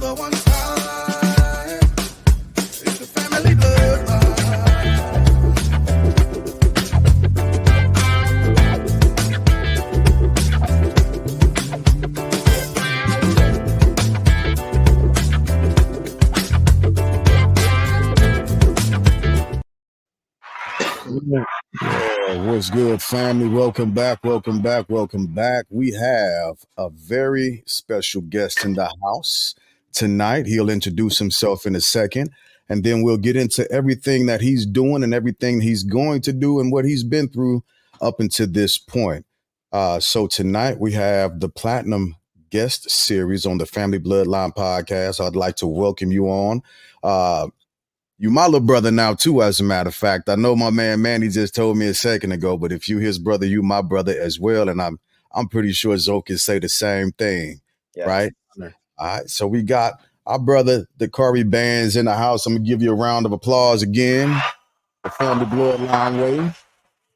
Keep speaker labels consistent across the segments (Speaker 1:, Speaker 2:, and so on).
Speaker 1: the one time. It's the family bloodline.
Speaker 2: What's good, family? Welcome back. We have a very special guest in the house tonight. He'll introduce himself in a second, and then we'll get into everything that he's doing and everything he's going to do and what he's been through up until this point. So tonight we have the Platinum Guest Series on the Family Bloodline podcast. I'd like to welcome you on. You my little brother now too, as a matter of fact. I know my man Manny just told me a second ago, but if you his brother, you my brother as well. And I'm pretty sure Zoe can say the same thing. Yes. Right? All right. So we got our brother, DAKARIBANZ, in the house. I'm gonna give you a round of applause again. The Family Bloodline way.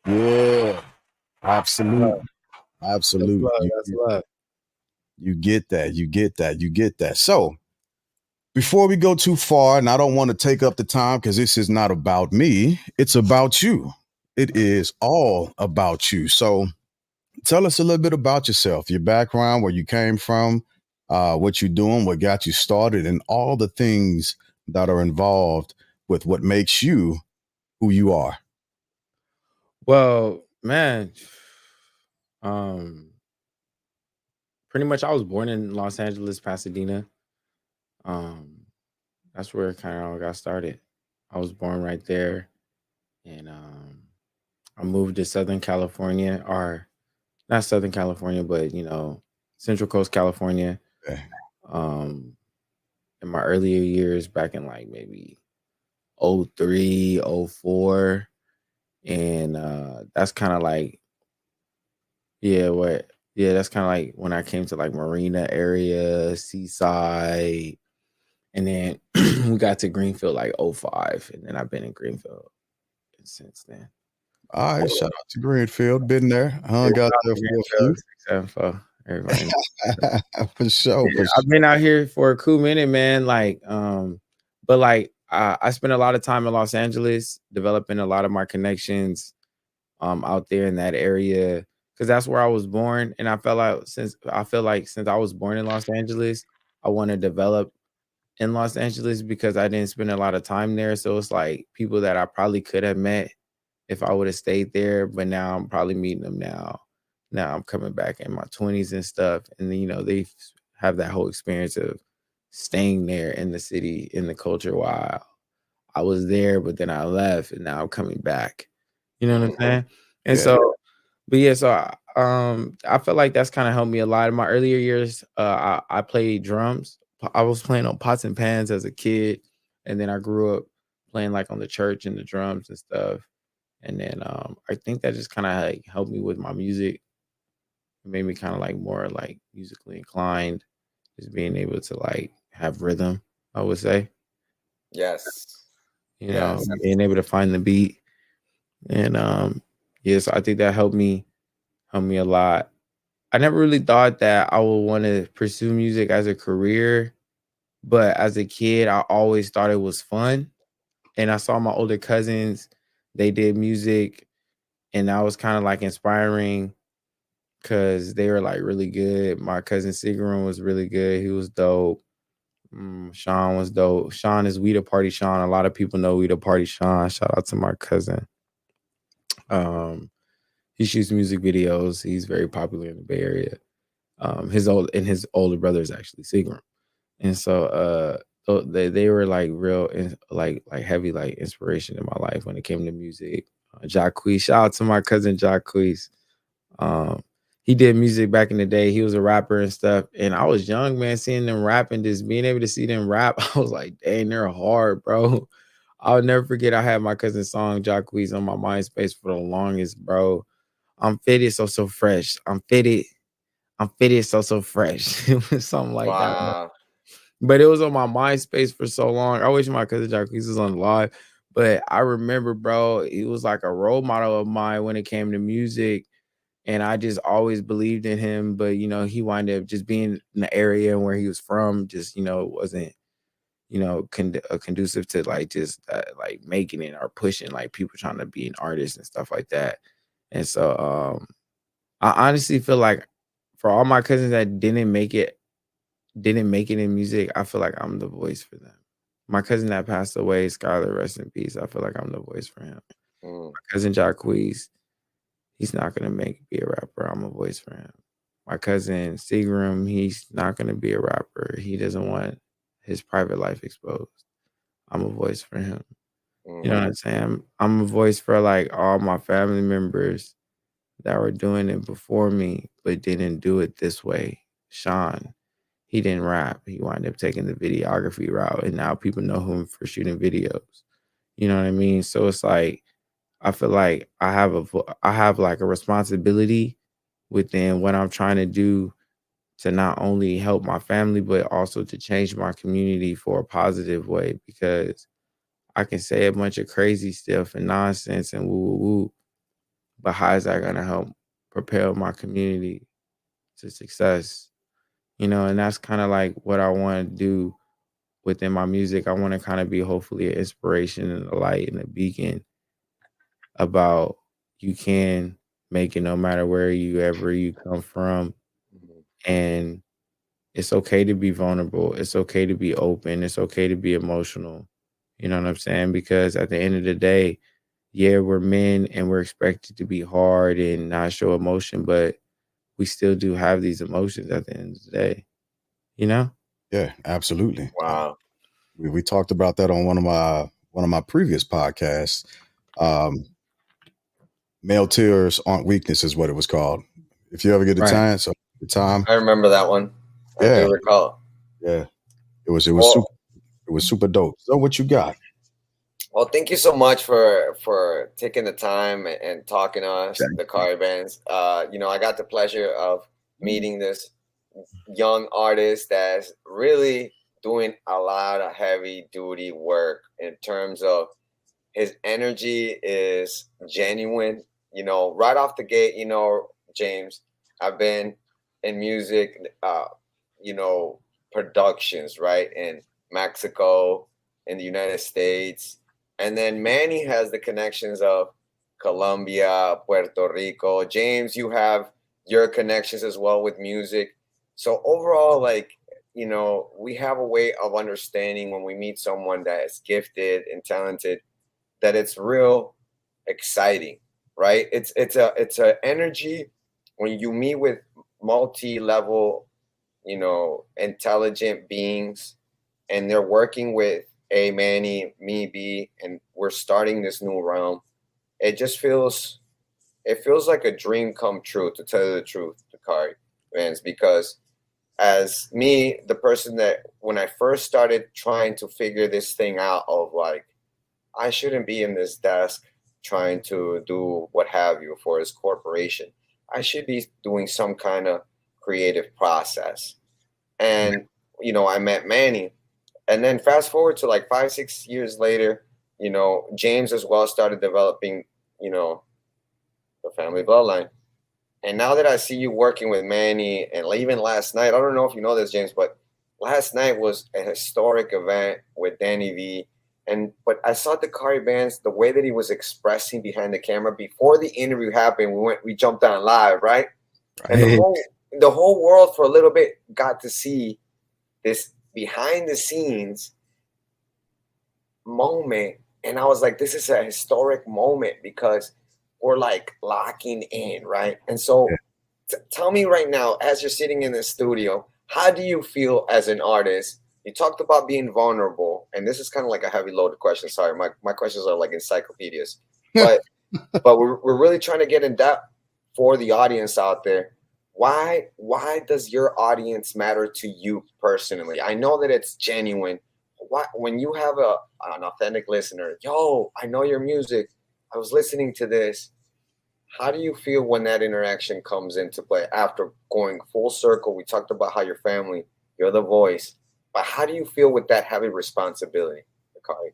Speaker 2: Yeah. Absolutely. Absolutely.
Speaker 3: That's love.
Speaker 2: You get that. So before we go too far, and I don't want to take up the time because this is not about me, it's about you. It is all about you. So tell us a little bit about yourself, your background, where you came from, what you're doing, what got you started, and all the things that are involved with what makes you who you are.
Speaker 3: Well, man, pretty much I was born in Los Angeles, Pasadena. That's where it kind of all got started. I was born right there, and I moved to Southern California, or not Southern California, but Central Coast California.
Speaker 2: Okay.
Speaker 3: In my earlier years, back in like maybe 03, 04, and that's kind of like that's kind of like when I came to like Marina area, Seaside. And then we got to Greenfield like 05, and then I've been in Greenfield since then.
Speaker 2: All right, shout out to Greenfield. Been there. Hung out there for a few.
Speaker 3: Everybody.
Speaker 2: For sure.
Speaker 3: I've been out here for a cool minute, man. But I spent a lot of time in Los Angeles developing a lot of my connections out there in that area, because that's where I was born. And I feel like since I was born in Los Angeles, I want to develop in Los Angeles because I didn't spend a lot of time there. So it's like people that I probably could have met if I would have stayed there, but now I'm probably meeting them now. Now I'm coming back in my 20s and stuff. And then, they have that whole experience of staying there in the city, in the culture while I was there, but then I left and now I'm coming back. You know what I'm saying? And I feel like that's kind of helped me a lot. In my earlier years, I played drums. I was playing on pots and pans as a kid, and then I grew up playing like on the church and the drums and stuff. And then I think that just kind of like helped me with my music. It made me kind of like more like musically inclined, just being able to like have rhythm, I would say.
Speaker 4: Yes.
Speaker 3: Being able to find the beat. And so I think that helped me a lot. I never really thought that I would want to pursue music as a career, but as a kid, I always thought it was fun. And I saw my older cousins, they did music, and that was kind of like inspiring because they were like really good. My cousin Sigaron was really good. He was dope. Sean was dope. Sean is We the Party Sean. A lot of people know We the Party Sean. Shout out to my cousin. He shoots music videos. He's very popular in the Bay Area. His older brother is actually Seagram, and so they were like real like heavy like inspiration in my life when it came to music. Jacquees, shout out to my cousin Jacquees. He did music back in the day. He was a rapper and stuff, and I was young, man, seeing them rap and just being able to see them rap. I was like, dang, they're hard, bro. I'll never forget. I had my cousin's song Jacquees on my MySpace for the longest, bro. I'm fitted, so fresh. I'm fitted, so fresh. It was something like that. But it was on my MySpace for so long. I wish my cousin Jacquees was on live. But I remember, bro, he was like a role model of mine when it came to music. And I just always believed in him, but you know, he wound up just being in the area where he was from, just you know, wasn't conducive to like just like making it or pushing like people trying to be an artist and stuff like that. And so I honestly feel like for all my cousins that didn't make it in music, I feel like I'm the voice for them. My cousin that passed away, Skylar, rest in peace. I feel like I'm the voice for him.
Speaker 4: Mm.
Speaker 3: My cousin Jacquees, he's not gonna be a rapper. I'm a voice for him. My cousin Seagram, he's not gonna be a rapper. He doesn't want his private life exposed. I'm a voice for him. You know what I'm saying? I'm a voice for like all my family members that were doing it before me, but didn't do it this way. Sean, he didn't rap. He wound up taking the videography route, and now people know him for shooting videos. You know what I mean? So it's like I feel like I have like a responsibility within what I'm trying to do to not only help my family, but also to change my community for a positive way, because I can say a bunch of crazy stuff and nonsense and woo woo woo, but how is that gonna help propel my community to success? You know, and that's kind of like what I want to do within my music. I want to kind of be hopefully an inspiration and a light and a beacon about you can make it no matter where you come from. And it's okay to be vulnerable. It's okay to be open. It's okay to be emotional. You know what I'm saying? Because at the end of the day, yeah, we're men and we're expected to be hard and not show emotion, but we still do have these emotions at the end of the day, you know?
Speaker 2: Yeah, absolutely.
Speaker 4: Wow.
Speaker 2: We talked about that on one of my previous podcasts. Male tears aren't weakness is what it was called. If you ever get
Speaker 3: Right.
Speaker 2: the time,
Speaker 4: I remember that one. I
Speaker 2: yeah,
Speaker 4: do recall.
Speaker 2: yeah, it was
Speaker 4: Well,
Speaker 2: super dope. So what you got?
Speaker 4: well, thank you so much for taking the time and talking to us, the DAKARIBANZ. You know, I got the pleasure of meeting this young artist that's really doing a lot of heavy duty work in terms of his energy is genuine. You know, right off the gate, you know, James, I've been in music, you know, productions, right, in Mexico, in the United States. And then Manny has the connections of Colombia, Puerto Rico. James, you have your connections as well with music. So overall, like, you know, we have a way of understanding when we meet someone that is gifted and talented that it's real exciting, right? It's a energy when you meet with multi-level, you know, intelligent beings, and they're working with A Manny, me B, and we're starting this new realm. It just feels like a dream come true, to tell you the truth, Dakari fans, because as me, the person that when I first started trying to figure this thing out of like I shouldn't be in this desk trying to do what have you for his corporation. I should be doing some kind of creative process. And, you know, I met Manny. And then fast forward to like 5, 6 years later, you know, James as well started developing, you know, the Family Bloodline. And now that I see you working with Manny, and even last night, I don't know if you know this, James, but last night was a historic event with Danny V. But I saw DAKARIBANZ, the way that he was expressing behind the camera before the interview happened. We jumped on live, right? And the whole world for a little bit got to see this behind the scenes moment. And I was like, this is a historic moment because we're like locking in, right? And so tell me right now, as you're sitting in the studio, how do you feel as an artist? You talked about being vulnerable, and this is kind of like a heavy loaded question. Sorry, my questions are like encyclopedias, but we're really trying to get in depth for the audience out there. Why does your audience matter to you personally? I know that it's genuine. Why, when you have an authentic listener, yo, I know your music. I was listening to this. How do you feel when that interaction comes into play after going full circle? We talked about how your family, you're the voice, but how do you feel with that heavy responsibility, Akari?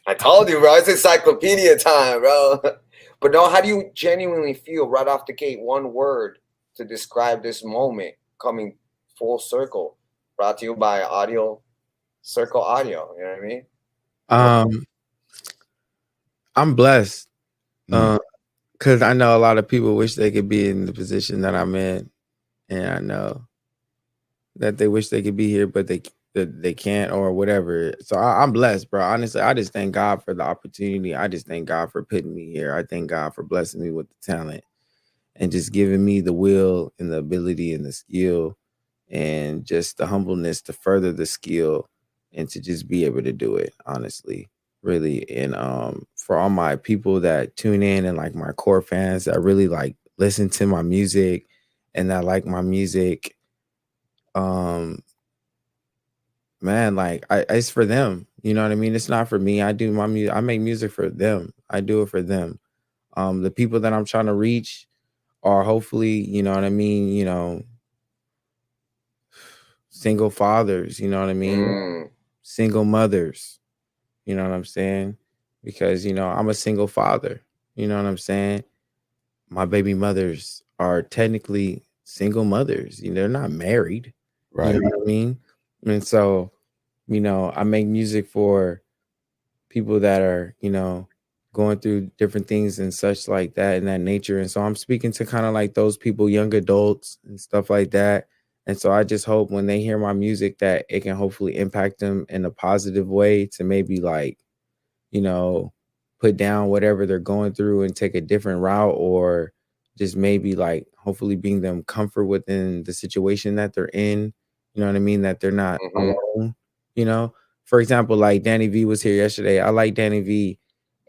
Speaker 4: I told you, bro, it's encyclopedia time, bro. But now, how do you genuinely feel right off the gate? One word to describe this moment coming full circle. Brought to you by Circle Audio. You know what I mean?
Speaker 3: I'm blessed.
Speaker 2: Mm.
Speaker 3: Because I know a lot of people wish they could be in the position that I'm in, and I know that they wish they could be here, but they can't or whatever. So I'm blessed, bro. Honestly, I just thank God for the opportunity. I just thank God for putting me here. I thank God for blessing me with the talent and just giving me the will and the ability and the skill and just the humbleness to further the skill and to just be able to do it, honestly, really. And for all my people that tune in and like my core fans that really like listen to my music and that like my music, man, like it's for them. You know what I mean? It's not for me. I do my music. I make music for them. I do it for them. The people that I'm trying to reach are hopefully, you know what I mean, single fathers, you know what I mean? Single mothers, you know what I'm saying? Because, I'm a single father, you know what I'm saying? My baby mothers are technically single mothers. They're not married.
Speaker 2: Right.
Speaker 3: You know what I mean? And so, I make music for people that are, going through different things and such like that in that nature. And so I'm speaking to kind of like those people, young adults and stuff like that. And so I just hope when they hear my music that it can hopefully impact them in a positive way to maybe like, you know, put down whatever they're going through and take a different route, or just maybe like hopefully bring them comfort within the situation that they're in. You know what I mean? That they're not alone, you know? For example, like Danny V was here yesterday. I like Danny V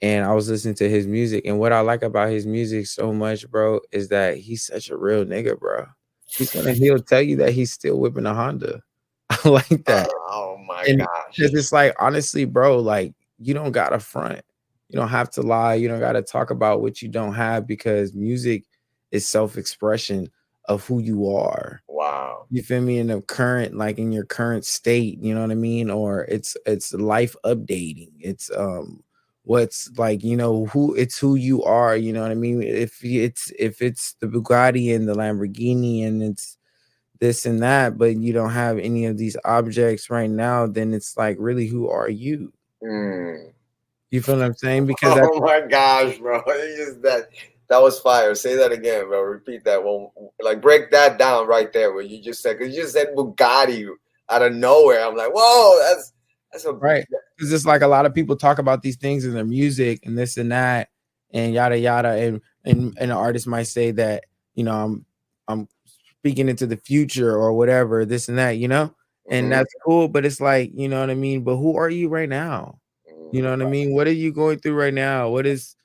Speaker 3: and I was listening to his music. And what I like about his music so much, bro, is that he's such a real nigga, bro. He'll tell you that he's still whipping a Honda. I like that.
Speaker 4: Oh my
Speaker 3: And
Speaker 4: gosh.
Speaker 3: because it's like, honestly, bro, like you don't gotta front. You don't have to lie. You don't gotta talk about what you don't have, because music is self-expression of who you are.
Speaker 4: Wow.
Speaker 3: You feel me? In your current state, you know what I mean? Or it's life updating. It's what's like, who you are, you know what I mean? If it's the Bugatti and the Lamborghini and it's this and that, but you don't have any of these objects right now, then it's like, really, who are you? You feel what I'm saying? Because
Speaker 4: Oh my gosh, bro. That was fire. Say that again, bro. Repeat that. Well, like break that down right there. What you just said, because you just said Bugatti out of nowhere. I'm like, whoa, that's a
Speaker 3: right. Because it's like a lot of people talk about these things in their music and this and that and yada yada. And an artist might say that, I'm speaking into the future or whatever, this and that, and that's cool. But it's like, you know what I mean? But who are you right now? You know what I mean? What are you going through right now? What is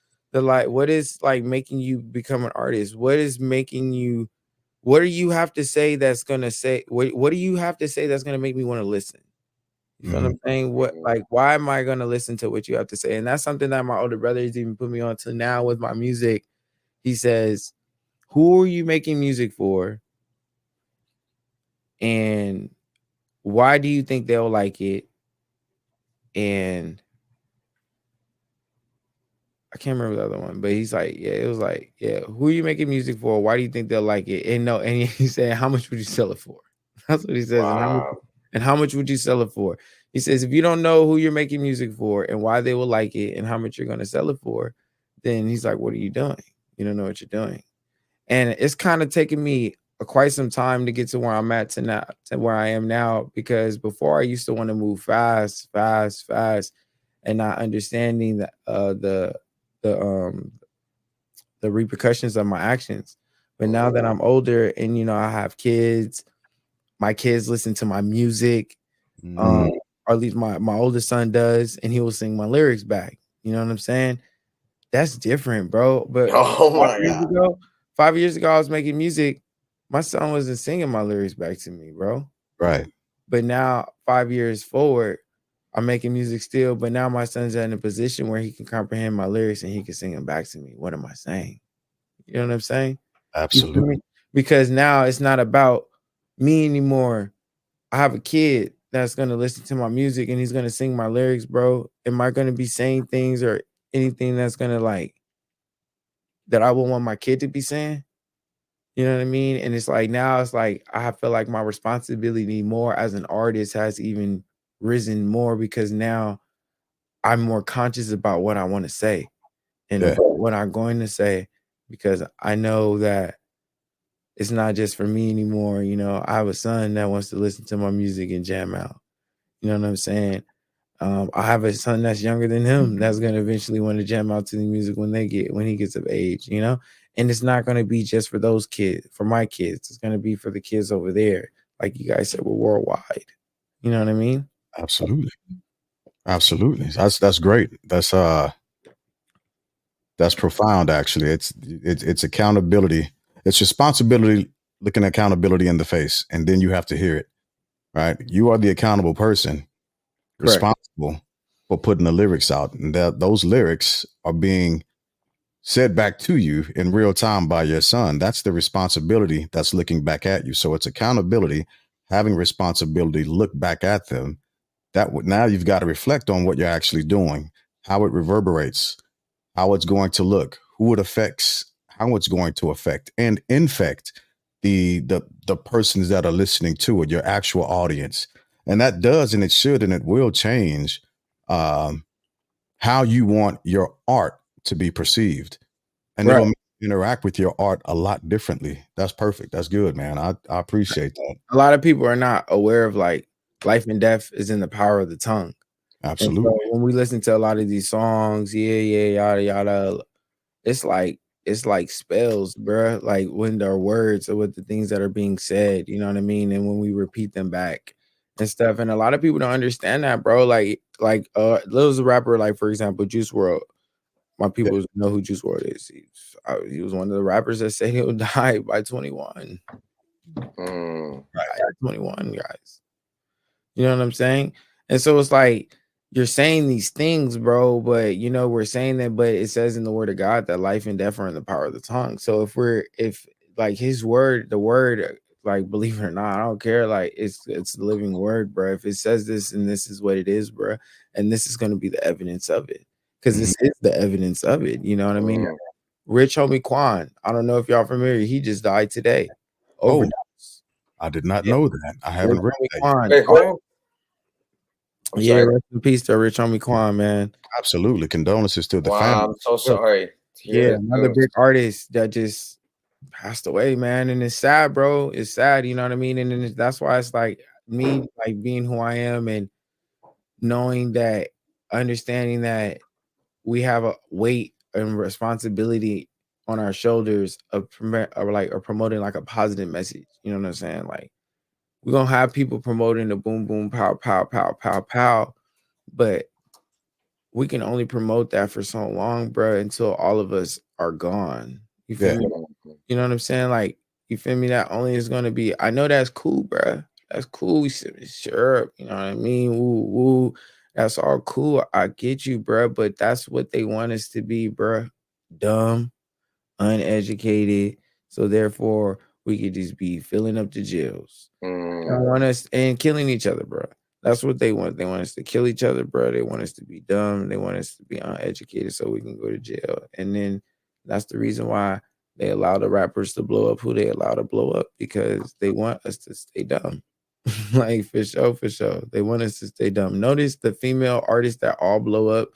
Speaker 3: making you become an artist? What do you have to say that's gonna say what do you have to say that's gonna make me want to listen? You feel what I'm saying? Why am I gonna listen to what you have to say? And that's something that my older brother has even put me on to now with my music. He says, who are you making music for? And why do you think they'll like it? And I can't remember the other one, but he's like, yeah, it was like, yeah, who are you making music for? Why do you think they'll like it? And no, and he said, how much would you sell it for? That's what he says.
Speaker 4: Wow.
Speaker 3: And how much would you sell it for? He says, if you don't know who you're making music for and why they will like it and how much you're going to sell it for, then he's like, what are you doing? You don't know what you're doing. And it's kind of taken me quite some time to get to where I'm at to where I am now, because before I used to want to move fast, and not understanding the repercussions of my actions. But now that I'm older and I have kids, my kids listen to my music, or at least my oldest son does, and he will sing my lyrics back. You know what I'm saying? That's different, bro. But
Speaker 4: Oh my God.
Speaker 3: 5 years ago, I was making music. My son wasn't singing my lyrics back to me, bro.
Speaker 2: Right.
Speaker 3: But now, 5 years forward, I'm making music still. But now my son's in a position where he can comprehend my lyrics and he can sing them back to me. What am I saying? You know what I'm saying?
Speaker 2: Absolutely.
Speaker 3: Because now it's not about me anymore. I have a kid that's going to listen to my music and he's going to sing my lyrics, bro. Am I going to be saying things or anything that's going to like that I would want my kid to be saying. You know what I mean? And it's like now it's like I feel like my responsibility more as an artist has even risen more because now I'm more conscious about what I want to say and what I'm going to say because I know that it's not just for me anymore. You know, I have a son that wants to listen to my music and jam out. You know what I'm saying? I have a son that's younger than him that's gonna eventually want to jam out to the music when he gets of age, you know. And it's not gonna be just for those kids, for my kids. It's gonna be for the kids over there, like you guys said, we're worldwide. You know what I mean?
Speaker 2: Absolutely, absolutely. That's great. That's profound. Actually, it's accountability. It's responsibility. Looking accountability in the face, and then you have to hear it. Right? You are the accountable person,
Speaker 3: Correct.
Speaker 2: responsible for putting the lyrics out, and that those lyrics are being said back to you in real time by your son. That's the responsibility that's looking back at you. So it's accountability, having responsibility, look back at them. Now you've got to reflect on what you're actually doing, how it reverberates, how it's going to look, who it affects, how it's going to affect and infect the persons that are listening to it, your actual audience. And that does, and it should, and it will change um, how you want your art to be perceived, and
Speaker 3: Right.
Speaker 2: it'll interact with your art a lot differently. That's perfect. That's good, man. I appreciate that.
Speaker 3: A lot of people are not aware of like life and death is in the power of the tongue. And
Speaker 2: Absolutely.
Speaker 3: so when we listen to a lot of these songs, yada yada, it's like spells, bruh. Like when there are words or with the things that are being said, you know what I mean? And when we repeat them back and stuff. And a lot of people don't understand that, bro. There's a rapper, like for example, Juice World. My people know who Juice World is. He was one of the rappers that said he'll die by 21.
Speaker 4: Mm.
Speaker 3: Right. At 21, guys. You know what I'm saying? And so it's like you're saying these things, bro, but you know, we're saying that, but it says in the word of God that life and death are in the power of the tongue. So if like his word, the word, like believe it or not, I don't care. Like it's the living word, bro. If it says this and this is what it is, bro, and this is gonna be the evidence of it. Because this is the evidence of it. You know what I mean?
Speaker 4: Mm.
Speaker 3: Rich homie Quan. I don't know if y'all familiar. He just died today.
Speaker 2: Oh,
Speaker 3: Overdose.
Speaker 2: I did not
Speaker 3: Yeah.
Speaker 2: know that. I
Speaker 3: Rich
Speaker 2: haven't read
Speaker 3: homie
Speaker 2: that yet.
Speaker 3: Quan.
Speaker 4: Wait, who? I'm
Speaker 3: Yeah,
Speaker 4: sorry.
Speaker 3: rest in peace to Rich homie Quan, man.
Speaker 2: Absolutely. Condolences to the family.
Speaker 4: Wow, I'm so sorry to hear
Speaker 3: Yeah,
Speaker 4: this
Speaker 3: another
Speaker 4: news.
Speaker 3: big artist that just passed away, man. And it's sad, bro. It's sad, you know what I mean? And then that's why it's like me, like being who I am and knowing that, understanding that we have a weight and responsibility on our shoulders of promoting like a positive message. You know what I'm saying? Like we're gonna have people promoting the boom boom pow pow pow pow pow, but we can only promote that for so long, bro, until all of us are gone. You feel
Speaker 2: Yeah.
Speaker 3: me? You know what I'm saying? Like, you feel me? That only is gonna be. I know that's cool, bro. That's cool. Sure, you know what I mean? Woo woo. That's all cool. I get you, bro. But that's what they want us to be, bro. Dumb, uneducated. So therefore, we could just be filling up the jails. They
Speaker 4: Mm.
Speaker 3: want us and killing each other, bro. That's what they want. They want us to kill each other, bro. They want us to be dumb. They want us to be uneducated so we can go to jail. And then that's the reason why they allow the rappers to blow up who they allow to blow up because they want us to stay dumb. Like for sure, for sure. They want us to stay dumb. Notice the female artists that all blow up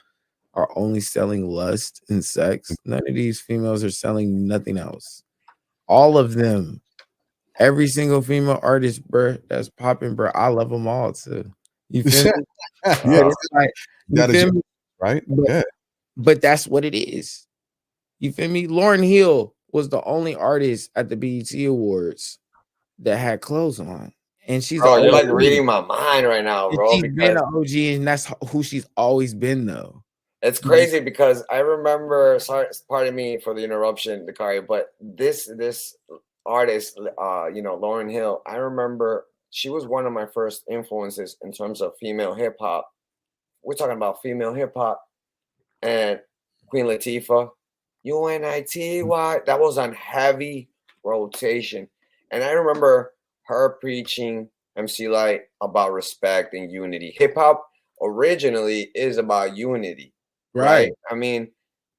Speaker 3: are only selling lust and sex. None of these females are selling nothing else. All of them. Every single female artist, bro, that's popping, bro. I love them all too. You feel me?
Speaker 2: Yeah.
Speaker 3: But it's like, you
Speaker 2: That is
Speaker 3: feel me?
Speaker 2: right.
Speaker 3: But,
Speaker 2: Yeah.
Speaker 3: but that's what it is. You feel me? Lauryn Hill was the only artist at the BET Awards that had clothes on, and she's
Speaker 4: Bro,
Speaker 3: an
Speaker 4: you're like
Speaker 3: OG.
Speaker 4: reading my mind right now,
Speaker 3: And
Speaker 4: bro,
Speaker 3: she's been
Speaker 4: because
Speaker 3: an OG, and that's who she's always been, though.
Speaker 4: it's crazy because I remember, sorry, pardon me for the interruption, Dakari, but this artist, Lauryn Hill, I remember she was one of my first influences in terms of female hip hop. We're talking about female hip hop and Queen Latifah, UNITY. That was on heavy rotation. And I remember her preaching MC Light about respect and unity. Hip hop originally is about unity, right?
Speaker 3: Right.
Speaker 4: I mean,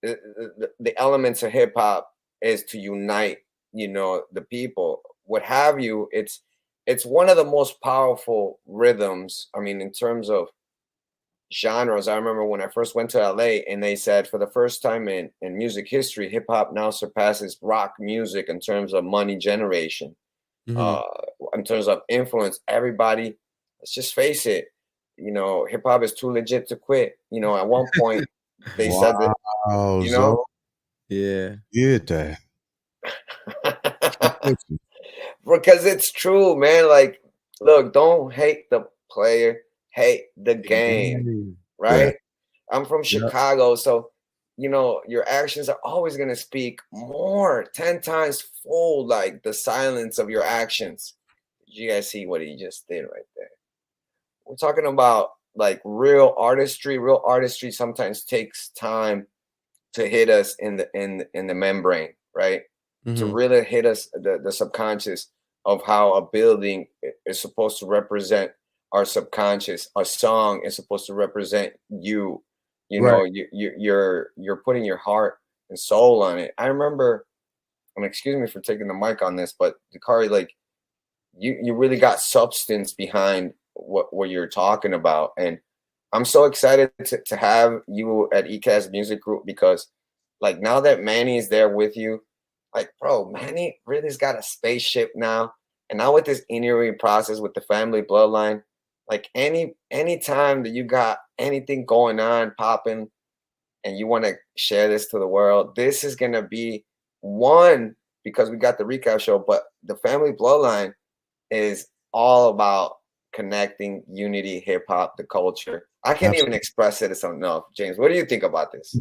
Speaker 4: the elements of hip hop is to unite, the people, what have you. It's one of the most powerful rhythms. I mean, in terms of genres, I remember when I first went to LA and they said for the first time in music history, hip hop now surpasses rock music in terms of money generation,
Speaker 3: Mhm.
Speaker 4: uh, in terms of influence. Everybody, let's just face it, hip hop is too legit to quit. At one point they said that,
Speaker 2: Wow,
Speaker 4: you know,
Speaker 2: Zo,
Speaker 3: Yeah.
Speaker 2: get that. Keep pushing.
Speaker 4: because it's true, man. Like, look, don't hate the player, hate the game,
Speaker 2: Yeah,
Speaker 4: right? I'm from
Speaker 3: Yep.
Speaker 4: Chicago, so your actions are always gonna speak more, 10 times fold, like the silence of your actions. Did you guys see what he just did right there? We're talking about like real artistry. Real artistry sometimes takes time to hit us in the membrane, right? To
Speaker 3: Mhm.
Speaker 4: really hit us the subconscious of how a building is supposed to represent our subconscious. A song is supposed to represent you.
Speaker 3: Right.
Speaker 4: You're putting your heart and soul on it. I remember, and excuse me for taking the mic on this, but Dakari, like you really got substance behind what you're talking about, and I'm so excited to have you at ECAS Music Group because, like, now that Manny is there with you, like, bro, Manny really's got a spaceship now, and now with this interviewing process with the Family Bloodline, like any time that you got anything going on popping, and you want to share this to the world, this is gonna be one because we got the recap show, but the Family Bloodline is all about connecting unity, hip hop, the culture. I can't even
Speaker 2: absolutely.
Speaker 4: express it enough. James, what do you think about this?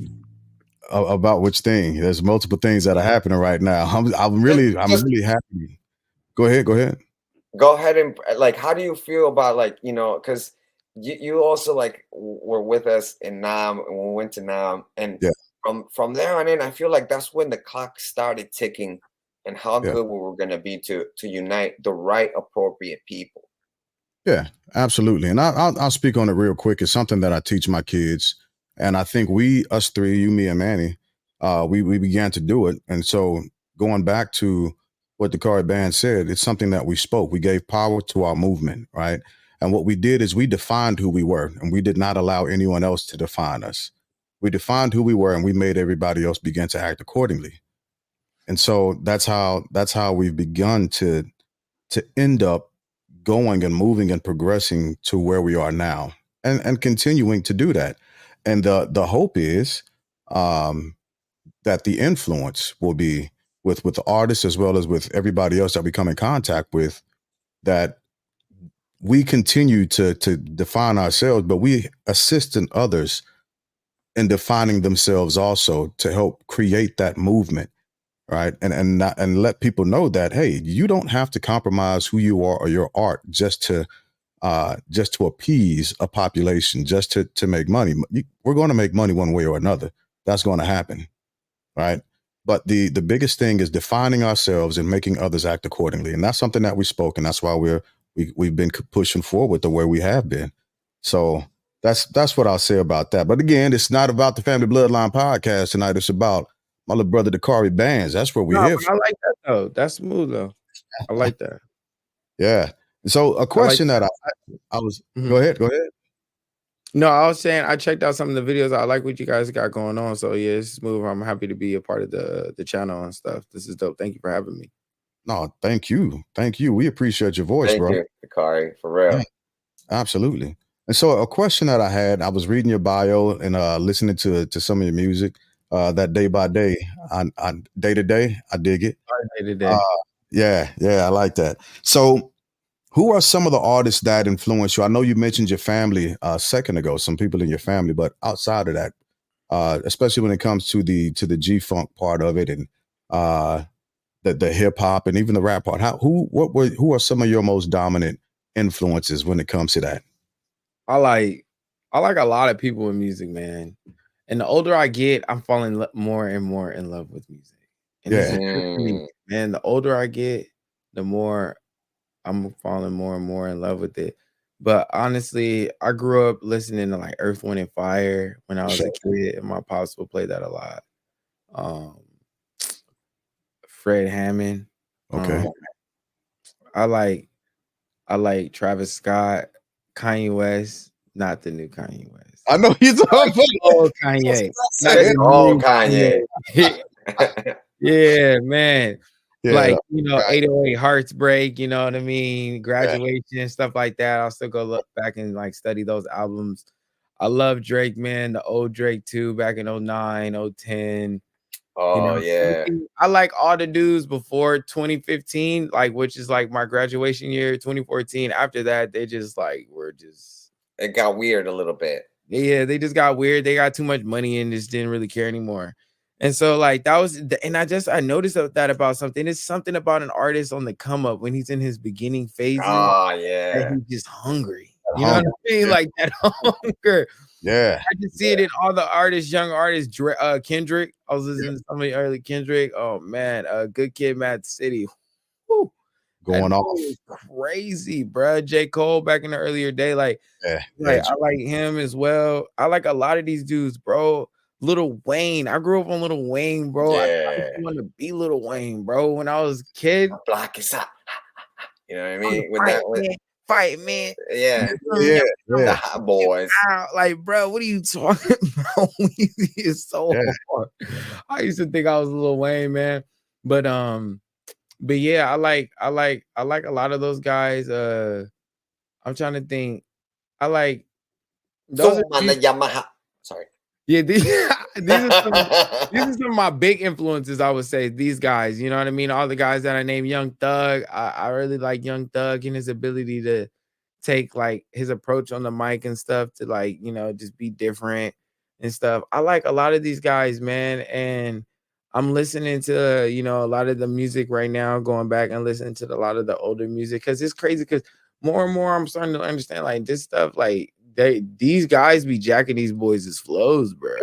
Speaker 2: About which thing? There's multiple things that are happening right now. I'm
Speaker 4: Just,
Speaker 2: I'm
Speaker 4: just
Speaker 2: really happy. Go ahead, go ahead.
Speaker 4: go ahead and like, how do you feel about, like, because you also like were with us in Nam and we went to Nam, and
Speaker 2: Yeah,
Speaker 4: from there on in, I feel like that's when the clock started ticking, and how
Speaker 2: yeah,
Speaker 4: good we were gonna be to unite the right appropriate people.
Speaker 2: yeah, absolutely. And I'll speak on it real quick. It's something that I teach my kids, and I think us three, you, me, and Manny, we began to do it. And so going back to what the Dakari Band said, it's something that we spoke. We gave power to our movement, right? And what we did is we defined who we were, and we did not allow anyone else to define us. We defined who we were, and we made everybody else begin to act accordingly. And so that's how we've begun to end up going and moving and progressing to where we are now, and continuing to do that. And the hope is, um, that the influence will be with the artists as well as with everybody else that we come in contact with, that we continue to define ourselves, but we assist in others in defining themselves also to help create that movement, right? And let people know that, hey, you don't have to compromise who you are or your art just to appease a population, just to make money. We're going to make money one way or another. That's going to happen, right? But the biggest thing is defining ourselves and making others act accordingly, and that's something that we spoke, and that's why we've been pushing forward the way we have been. So that's what I'll say about that. But again, it's not about the Family Bloodline podcast tonight. It's about my little brother DAKARIBANZ. That's what we're
Speaker 3: No,
Speaker 2: here
Speaker 3: but
Speaker 2: for.
Speaker 3: I like that though. That's smooth though. I like that.
Speaker 2: Yeah. So a
Speaker 3: I like
Speaker 2: question that I was
Speaker 3: that.
Speaker 2: go ahead, go ahead.
Speaker 3: No, I was saying I checked out some of the videos. I like what you guys got going on. So yeah, it's smooth. I'm happy to be a part of the channel and stuff. This is dope. Thank you for having me.
Speaker 2: No, thank you. Thank you. We appreciate your voice,
Speaker 4: Thank
Speaker 2: bro.
Speaker 4: you, Dakari, for
Speaker 2: Yeah,
Speaker 4: real.
Speaker 2: absolutely. And so a question that I had, I was reading your bio and listening to some of your music, that day by day, on day to day. I dig it.
Speaker 3: All right,
Speaker 2: Uh,
Speaker 3: today.
Speaker 2: yeah, yeah, I like that. So who are some of the artists that influence you? I know you mentioned your family a second ago, some people in your family, but outside of that, especially when it comes to the G funk part of it, and uh, the hip hop and even the rap part. Who are some of your most dominant influences when it comes to that?
Speaker 3: I like a lot of people in music, man. And the older I get, I'm falling more and more in love with music. And this
Speaker 2: Yeah,
Speaker 3: is just me,
Speaker 4: Mm,
Speaker 3: man. The older I get, the more I'm falling more and more in love with it. But honestly, I grew up listening to like Earth, Wind, and Fire when I was
Speaker 2: sure.
Speaker 3: a kid, and my pops would play that a lot. Fred Hammond.
Speaker 2: Okay.
Speaker 3: I like Travis Scott, Kanye West, not the new Kanye West.
Speaker 2: I know he's on.
Speaker 3: Oh, Kanye. Not
Speaker 4: Good
Speaker 3: the
Speaker 4: old
Speaker 3: new
Speaker 4: Kanye.
Speaker 3: Yeah, man.
Speaker 2: Yeah.
Speaker 3: Like, 808 Hearts Break, you know what I mean? Graduation, stuff like that. I'll still go look back and like study those albums. I love Drake, man. The old Drake too, back in 09, 010.
Speaker 4: Oh yeah.
Speaker 3: I like all the dudes before 2015, like which is like my graduation year, 2014. After that, they just like were just
Speaker 4: It got weird a little bit.
Speaker 3: yeah, they just got weird. They got too much money and just didn't really care anymore. And so like that was and I noticed that about something. It's something about an artist on the come up when he's in his beginning phases
Speaker 4: Oh
Speaker 3: and
Speaker 4: yeah.
Speaker 3: he's just hungry. You know what I mean? Like that hunger.
Speaker 2: Yeah.
Speaker 3: I can see it in all the artists, young artists. Kendrick. I was listening to some of the early Kendrick. Oh man, Good Kid, Mad City. Whew.
Speaker 2: Going
Speaker 3: That
Speaker 2: off.
Speaker 3: dude is crazy, bro. J. Cole back in the earlier day, like
Speaker 2: Yeah.
Speaker 3: I like him as well. I like a lot of these dudes, bro. Lil Wayne. I grew up on Lil Wayne, bro. I
Speaker 4: Yeah.
Speaker 3: wanted to be Lil Wayne, bro. When I was a kid,
Speaker 4: Block is up. You know what I mean? With that,
Speaker 3: fight, man.
Speaker 4: yeah,
Speaker 2: Yeah.
Speaker 4: the hot boys.
Speaker 3: Like, bro, what are you talking about? It's so hard. I used to think I was Lil Wayne, man. But yeah, I like a lot of those guys. I'm trying to think. I like those.
Speaker 4: Yamaha. Sorry.
Speaker 3: Yeah, these are some of my big influences. I would say these guys. You know what I mean? All the guys that I named. Young Thug. I really like Young Thug and his ability to take like his approach on the mic and stuff to like just be different and stuff. I like a lot of these guys, man, and I'm listening to a lot of the music right now, going back and listening to a lot of the older music because it's crazy because more and more I'm starting to understand like this stuff like these guys be jacking these boys' flows, bro.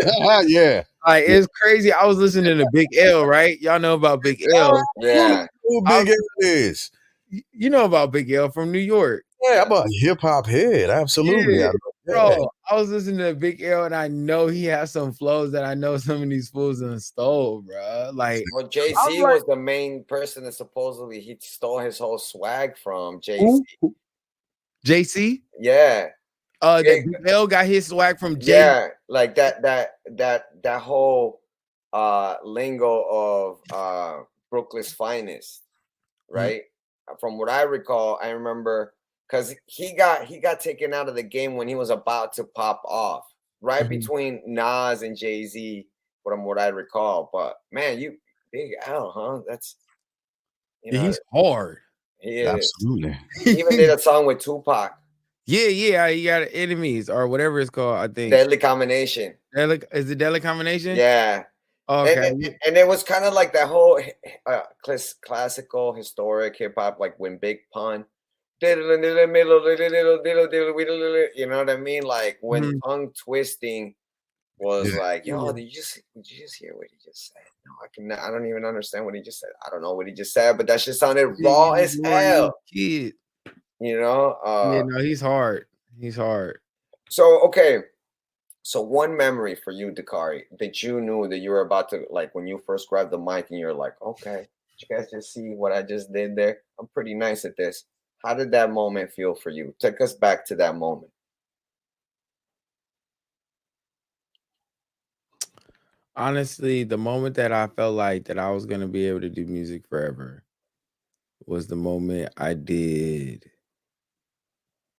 Speaker 2: Yeah.
Speaker 3: Like it's crazy. I was listening to Big L, right? Y'all know about Big L.
Speaker 4: Yeah.
Speaker 2: Who Big L is?
Speaker 3: You know about Big L from New York.
Speaker 2: Yeah, I'm a hip hop head. Absolutely.
Speaker 3: Yeah. Bro, I was listening to Big L and I know he has some flows that I know some of these fools done stole, bro. Like,
Speaker 4: well, Jay-Z was the main person that supposedly he stole his whole swag from. Jay-Z.
Speaker 3: JC?
Speaker 2: Yeah.
Speaker 4: Yeah.
Speaker 3: Big L got his swag from Jay.
Speaker 4: Yeah, like that whole lingo of Brooklyn's finest, right? From what I recall, I remember because he got taken out of the game when he was about to pop off, right between Nas and Jay-Z, from what I recall. But man, you Big L, huh? That's
Speaker 3: he's hard.
Speaker 4: He is.
Speaker 2: Absolutely.
Speaker 4: He even did a song with Tupac.
Speaker 3: Yeah, he got Enemies or whatever it's called, I think.
Speaker 4: Deadly Combination.
Speaker 3: Is it Deadly Combination?
Speaker 4: Yeah.
Speaker 3: Okay.
Speaker 4: And it was kind of like that whole classical historic hip hop, like when Big Pun, you know what I mean? Like when tongue twisting was like, yo, did you just hear what he just said? No, I don't even understand what he just said. I don't know what he just said, but that shit sounded raw as hell.
Speaker 3: Kid.
Speaker 4: You know?
Speaker 3: Yeah, no, he's hard. He's hard.
Speaker 4: So okay. So one memory for you, Dakari, that you knew that you were about to, like when you first grabbed the mic and you're like, okay, did you guys just see what I just did there? I'm pretty nice at this. How did that moment feel for you? Take us back to that moment.
Speaker 3: Honestly, the moment that I felt like that I was going to be able to do music forever was the moment I did